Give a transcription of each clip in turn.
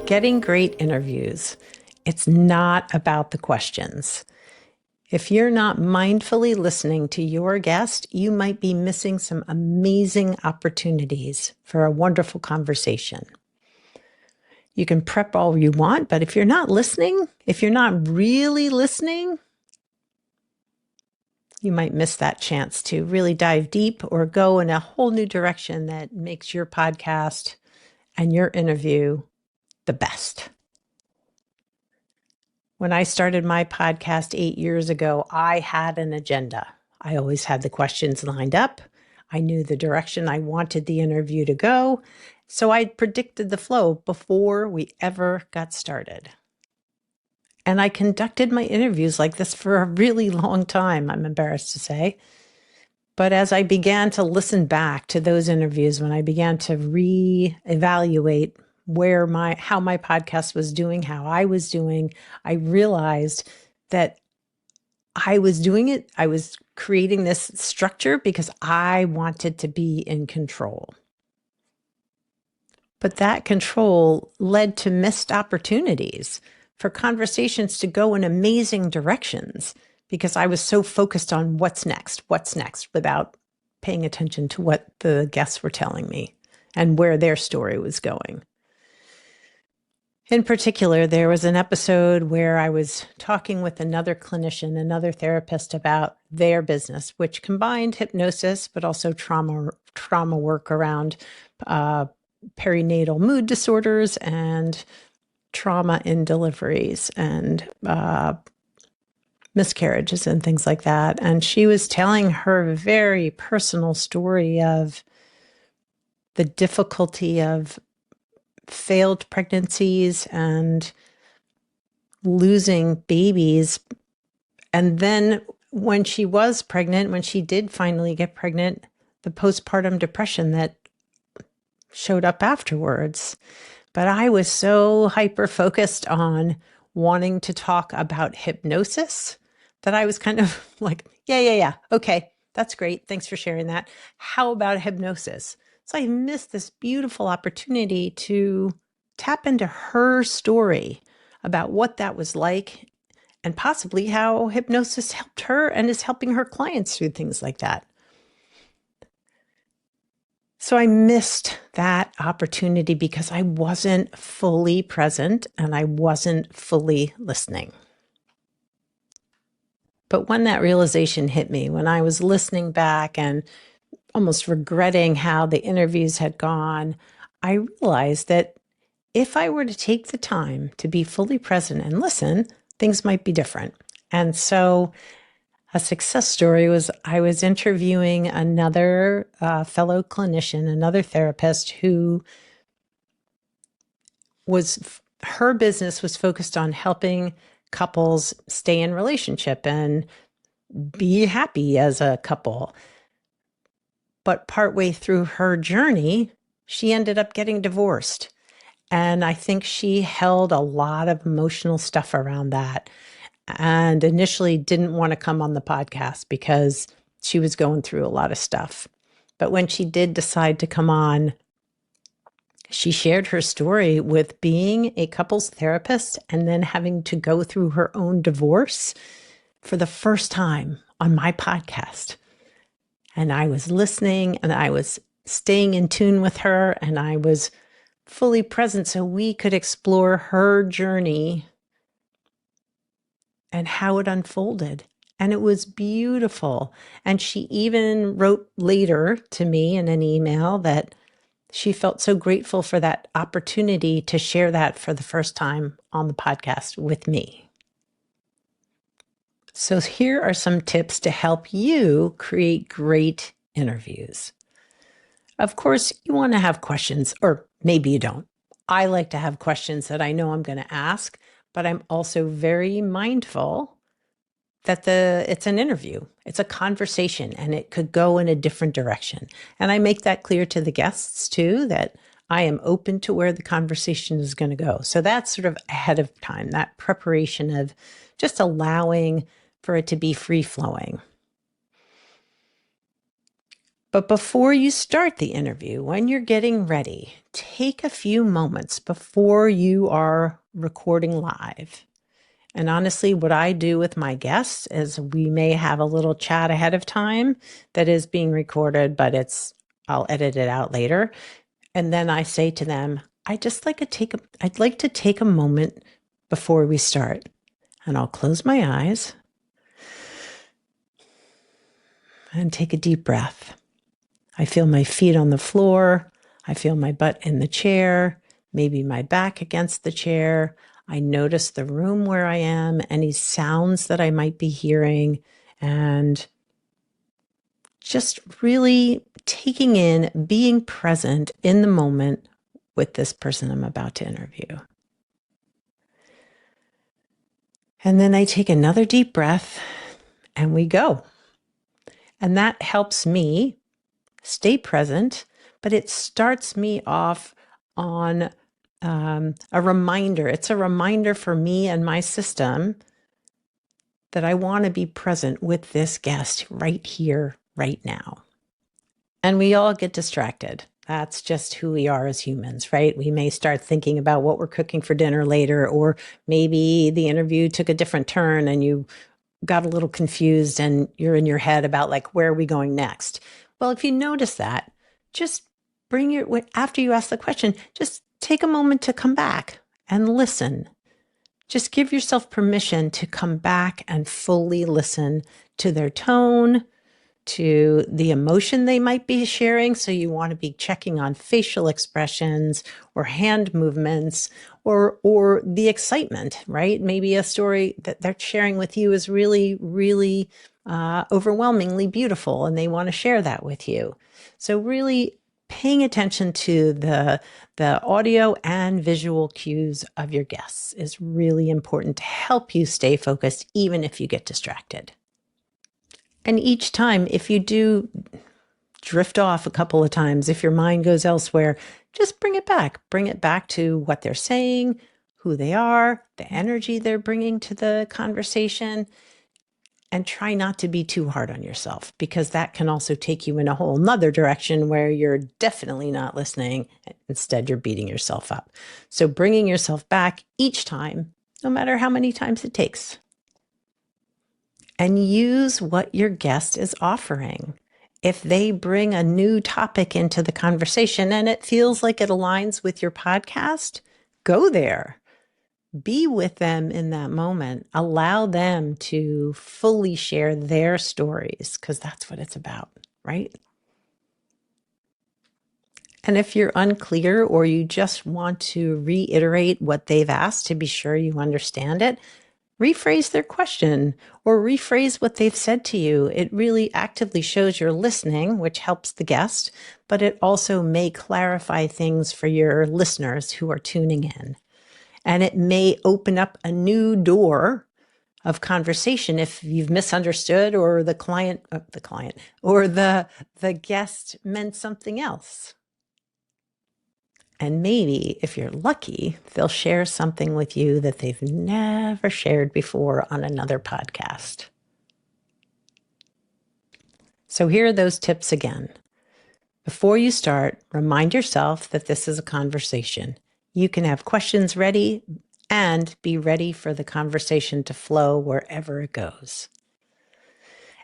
Getting great interviews. It's not about the questions. If you're not mindfully listening to your guest, you might be missing some amazing opportunities for a wonderful conversation. You can prep all you want, but if you're not listening, if you're not really listening, you might miss that chance to really dive deep or go in a whole new direction that makes your podcast and your interview the best. When I started my podcast 8 years ago, I had an agenda. I always had the questions lined up. I knew the direction I wanted the interview to go. So I predicted the flow before we ever got started. And I conducted my interviews like this for a really long time, I'm embarrassed to say. But as I began to listen back to those interviews, when I began to reevaluate how my podcast was doing, how I was doing, I realized that I was doing it. I was creating this structure because I wanted to be in control. But that control led to missed opportunities for conversations to go in amazing directions because I was so focused on what's next, without paying attention to what the guests were telling me and where their story was going. In particular, there was an episode where I was talking with another clinician, another therapist about their business, which combined hypnosis, but also trauma work around perinatal mood disorders and trauma in deliveries and miscarriages and things like that. And she was telling her very personal story of the difficulty of failed pregnancies and losing babies. And then when she was pregnant, when she did finally get pregnant, the postpartum depression that showed up afterwards. But I was so hyper-focused on wanting to talk about hypnosis that I was kind of like, yeah. Okay, that's great. Thanks for sharing that. How about hypnosis? So I missed this beautiful opportunity to tap into her story about what that was like and possibly how hypnosis helped her and is helping her clients through things like that. So I missed that opportunity because I wasn't fully present and I wasn't fully listening. But when that realization hit me, when I was listening back and almost regretting how the interviews had gone, I realized that if I were to take the time to be fully present and listen, things might be different. And so a success story was I was interviewing another fellow clinician, another therapist who her business was focused on helping couples stay in relationship and be happy as a couple. But partway through her journey, she ended up getting divorced. And I think she held a lot of emotional stuff around that and initially didn't want to come on the podcast because she was going through a lot of stuff. But when she did decide to come on, she shared her story with being a couples therapist and then having to go through her own divorce for the first time on my podcast. And I was listening and I was staying in tune with her and I was fully present so we could explore her journey and how it unfolded. And it was beautiful. And she even wrote later to me in an email that she felt so grateful for that opportunity to share that for the first time on the podcast with me. So here are some tips to help you create great interviews. Of course, you want to have questions, or maybe you don't. I like to have questions that I know I'm going to ask, but I'm also very mindful that it's an interview. It's a conversation and it could go in a different direction. And I make that clear to the guests too, that I am open to where the conversation is going to go. So that's sort of ahead of time, that preparation of just allowing for it to be free flowing. But before you start the interview, when you're getting ready, take a few moments before you are recording live. And honestly, what I do with my guests is we may have a little chat ahead of time that is being recorded, but I'll edit it out later. And then I say to them, I'd like to take a moment before we start. And I'll close my eyes and take a deep breath. I feel my feet on the floor. I feel my butt in the chair, maybe my back against the chair. I notice the room where I am, any sounds that I might be hearing, and just really taking in, being present in the moment with this person I'm about to interview. And then I take another deep breath and we go. And that helps me stay present, but it starts me off on a reminder. It's a reminder for me and my system that I want to be present with this guest right here, right now. And we all get distracted. That's just who we are as humans, right? We may start thinking about what we're cooking for dinner later, or maybe the interview took a different turn and you got a little confused and you're in your head about like, where are we going next? Well, if you notice that, just after you ask the question, just take a moment to come back and listen. Just give yourself permission to come back and fully listen to their tone, to the emotion they might be sharing. So you want to be checking on facial expressions or hand movements or the excitement, right? Maybe a story that they're sharing with you is really, really overwhelmingly beautiful and they want to share that with you. So really paying attention to the audio and visual cues of your guests is really important to help you stay focused, even if you get distracted. And each time, if you do drift off a couple of times, if your mind goes elsewhere, just bring it back. Bring it back to what they're saying, who they are, the energy they're bringing to the conversation, and try not to be too hard on yourself, because that can also take you in a whole nother direction where you're definitely not listening. Instead, you're beating yourself up. So bringing yourself back each time, no matter how many times it takes. And use what your guest is offering. If they bring a new topic into the conversation and it feels like it aligns with your podcast, go there. Be with them in that moment. Allow them to fully share their stories, because that's what it's about, right? And if you're unclear or you just want to reiterate what they've asked to be sure you understand it, rephrase their question or rephrase what they've said to you. It really actively shows you're listening, which helps the guest, but it also may clarify things for your listeners who are tuning in. And it may open up a new door of conversation if you've misunderstood or the guest meant something else. And maybe, if you're lucky, they'll share something with you that they've never shared before on another podcast. So here are those tips again. Before you start, remind yourself that this is a conversation. You can have questions ready and be ready for the conversation to flow wherever it goes.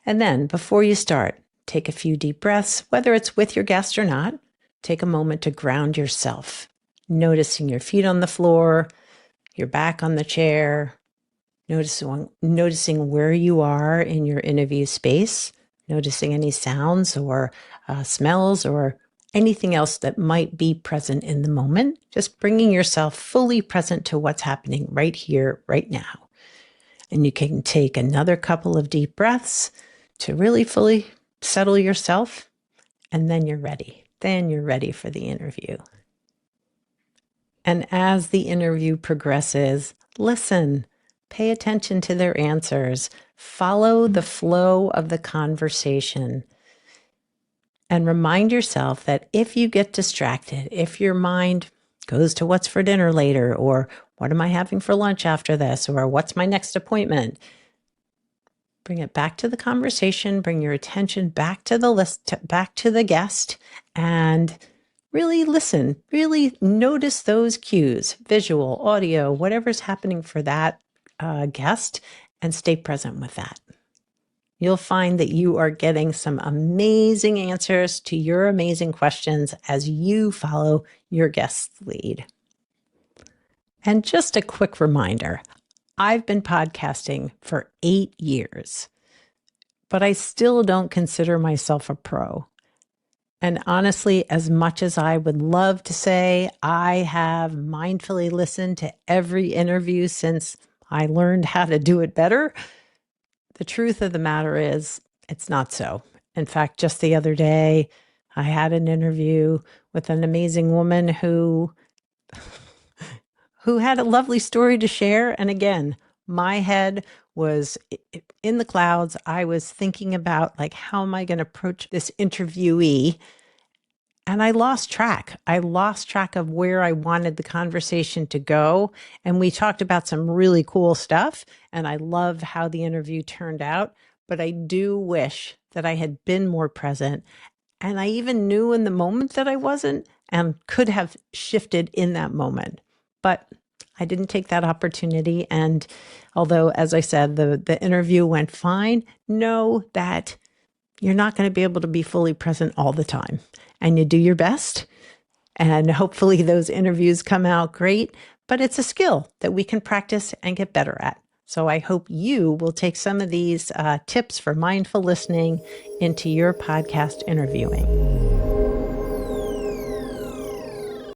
And then, before you start, take a few deep breaths, whether it's with your guest or not. Take a moment to ground yourself, noticing your feet on the floor, your back on the chair, noticing where you are in your interview space, noticing any sounds or smells or anything else that might be present in the moment, just bringing yourself fully present to what's happening right here, right now. And you can take another couple of deep breaths to really fully settle yourself, and then you're ready. Then you're ready for the interview. And as the interview progresses, listen, pay attention to their answers, follow the flow of the conversation, and remind yourself that if you get distracted, if your mind goes to what's for dinner later, or what am I having for lunch after this, or what's my next appointment, Bring it back to the conversation, bring your attention back to the list, back to the guest, and really listen, really notice those cues, visual, audio, whatever's happening for that guest, and stay present with that. You'll find that you are getting some amazing answers to your amazing questions as you follow your guest's lead. And just a quick reminder, I've been podcasting for 8 years, but I still don't consider myself a pro. And honestly, as much as I would love to say I have mindfully listened to every interview since I learned how to do it better, the truth of the matter is it's not so. In fact, just the other day, I had an interview with an amazing woman who had a lovely story to share. And again, my head was in the clouds. I was thinking about like, how am I going to approach this interviewee? And I lost track. I lost track of where I wanted the conversation to go. And we talked about some really cool stuff. And I love how the interview turned out. But I do wish that I had been more present. And I even knew in the moment that I wasn't and could have shifted in that moment. But I didn't take that opportunity. And although, as I said, the interview went fine, know that you're not going to be able to be fully present all the time. And you do your best. And hopefully those interviews come out great. But it's a skill that we can practice and get better at. So I hope you will take some of these tips for mindful listening into your podcast interviewing.